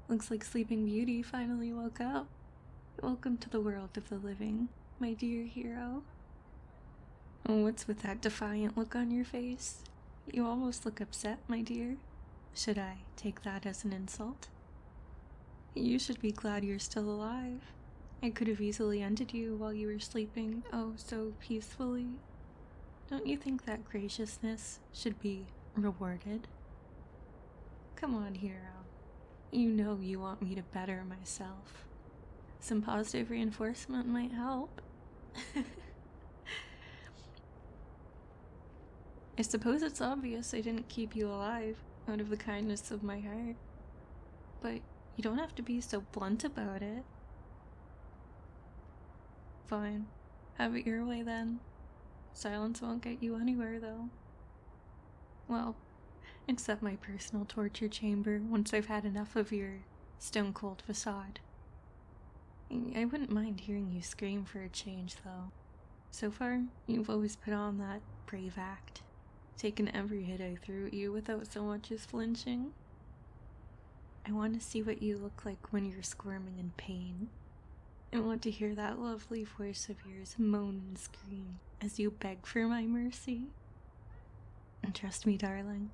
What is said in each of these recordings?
Looks like Sleeping Beauty finally woke up. Welcome to the world of the living, my dear hero. What's with that defiant look on your face? You almost look upset, my dear. Should I take that as an insult? You should be glad you're still alive. I could have easily ended you while you were sleeping oh so peacefully. Don't you think that graciousness should be rewarded? Come on, hero. You know you want me to better myself. Some positive reinforcement might help. I suppose it's obvious I didn't keep you alive out of the kindness of my heart. But you don't have to be so blunt about it. Fine. Have it your way then. Silence won't get you anywhere, though. Well, except my personal torture chamber once I've had enough of your stone-cold facade. I wouldn't mind hearing you scream for a change, though. So far, you've always put on that brave act, taken every hit I threw at you without so much as flinching. I want to see what you look like when you're squirming in pain. I want to hear that lovely voice of yours moan and scream as you beg for my mercy. And trust me, darling,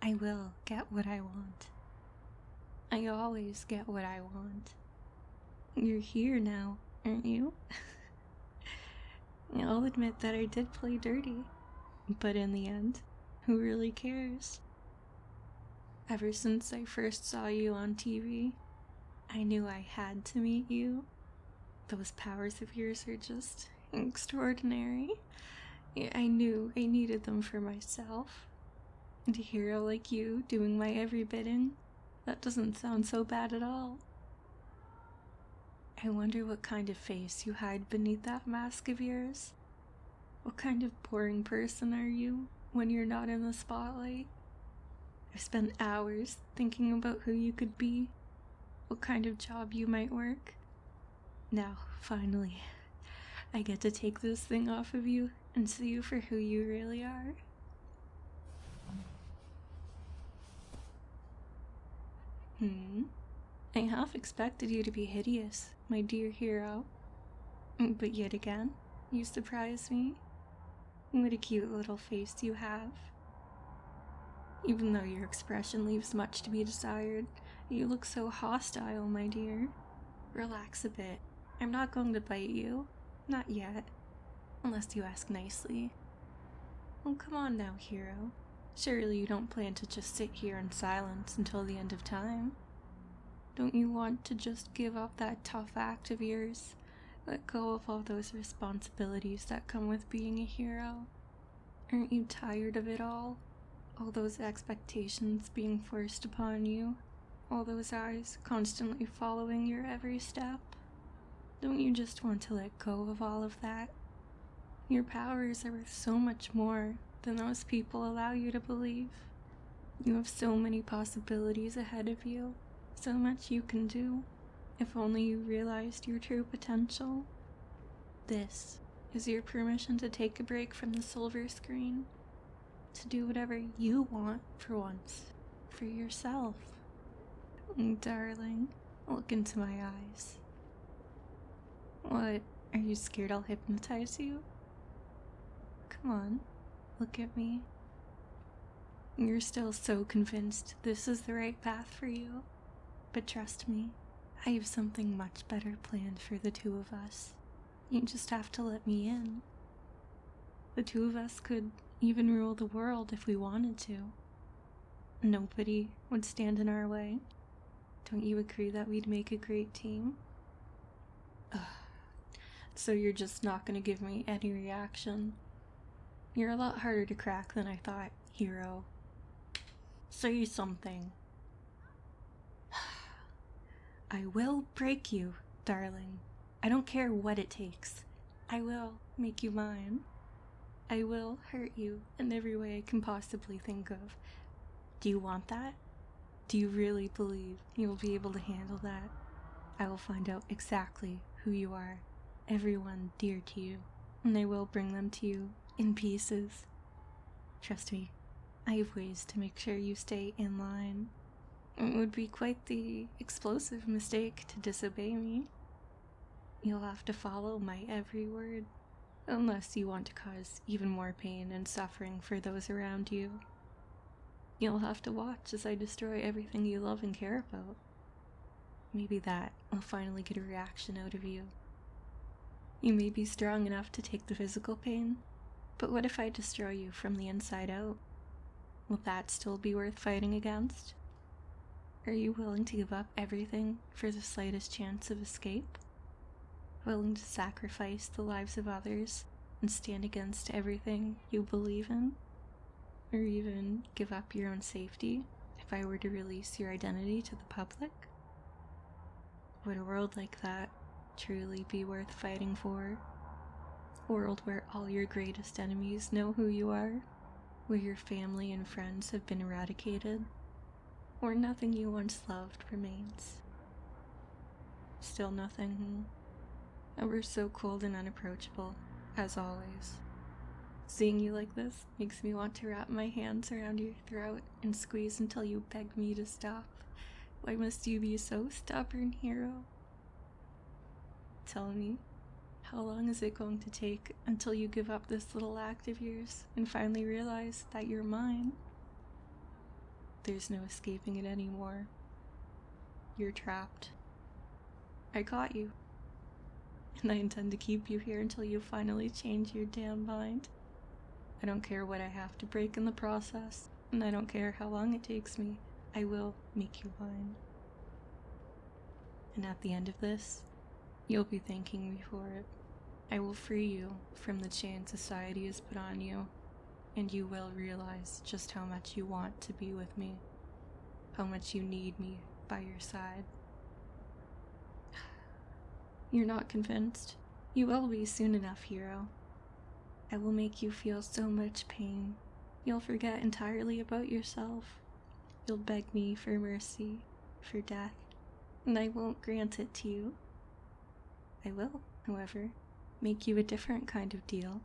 I will get what I want. I always get what I want. You're here now, aren't you? I'll admit that I did play dirty, but in the end, who really cares? Ever since I first saw you on TV, I knew I had to meet you. Those powers of yours are just extraordinary. I knew I needed them for myself. And a hero like you doing my every bidding, that doesn't sound so bad at all. I wonder what kind of face you hide beneath that mask of yours. What kind of boring person are you when you're not in the spotlight? I've spent hours thinking about who you could be, what kind of job you might work. Now, finally, I get to take this thing off of you and see you for who you really are. I half expected you to be hideous, my dear hero. But yet again, you surprise me. What a cute little face you have. Even though your expression leaves much to be desired, you look so hostile, my dear. Relax a bit. I'm not going to bite you. Not yet. Unless you ask nicely. Oh, come on now, hero. Surely you don't plan to just sit here in silence until the end of time. Don't you want to just give up that tough act of yours? Let go of all those responsibilities that come with being a hero? Aren't you tired of it all? All those expectations being forced upon you? All those eyes constantly following your every step? Don't you just want to let go of all of that? Your powers are worth so much more than those people allow you to believe. You have so many possibilities ahead of you, so much you can do, if only you realized your true potential. This is your permission to take a break from the silver screen, to do whatever you want for once, for yourself. Darling, look into my eyes. What, are you scared I'll hypnotize you? Come on, look at me. You're still so convinced this is the right path for you, but trust me, I have something much better planned for the two of us. You just have to let me in. The two of us could even rule the world if we wanted to. Nobody would stand in our way. Don't you agree that we'd make a great team? Ugh. So you're just not gonna give me any reaction? You're a lot harder to crack than I thought, hero. Say something. I will break you, darling. I don't care what it takes. I will make you mine. I will hurt you in every way I can possibly think of. Do you want that? Do you really believe you'll be able to handle that? I will find out exactly who you are, everyone dear to you, and I will bring them to you in pieces. Trust me, I have ways to make sure you stay in line. It would be quite the explosive mistake to disobey me. You'll have to follow my every word, unless you want to cause even more pain and suffering for those around you. You'll have to watch as I destroy everything you love and care about. Maybe that will finally get a reaction out of you. You may be strong enough to take the physical pain, but what if I destroy you from the inside out? Will that still be worth fighting against? Are you willing to give up everything for the slightest chance of escape? Willing to sacrifice the lives of others and stand against everything you believe in? Or even give up your own safety if I were to release your identity to the public? Would a world like that truly be worth fighting for? A world where all your greatest enemies know who you are? Where your family and friends have been eradicated? Or nothing you once loved remains? Still nothing, We're so cold and unapproachable, as always. Seeing you like this makes me want to wrap my hands around your throat and squeeze until you beg me to stop. Why must you be so stubborn, hero? Tell me, how long is it going to take until you give up this little act of yours and finally realize that you're mine? There's no escaping it anymore. You're trapped. I caught you. And I intend to keep you here until you finally change your damn mind. I don't care what I have to break in the process, and I don't care how long it takes me. I will make you mine. And at the end of this, you'll be thanking me for it. I will free you from the chain society has put on you, and you will realize just how much you want to be with me, how much you need me by your side. You're not convinced? You will be soon enough, hero. I will make you feel so much pain. You'll forget entirely about yourself. You'll beg me for mercy, for death, and I won't grant it to you. I will, however, make you a different kind of deal.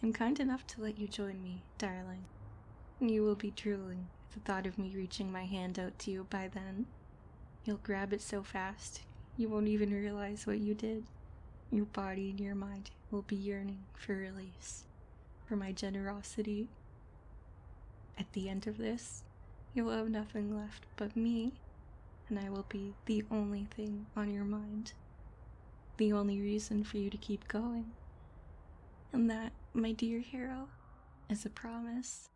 I'm kind enough to let you join me, darling. You will be drooling at the thought of me reaching my hand out to you by then. You'll grab it so fast, you won't even realize what you did. Your body and your mind will be yearning for release, for my generosity. At the end of this, you will have nothing left but me, and I will be the only thing on your mind, the only reason for you to keep going. And that, my dear hero, is a promise.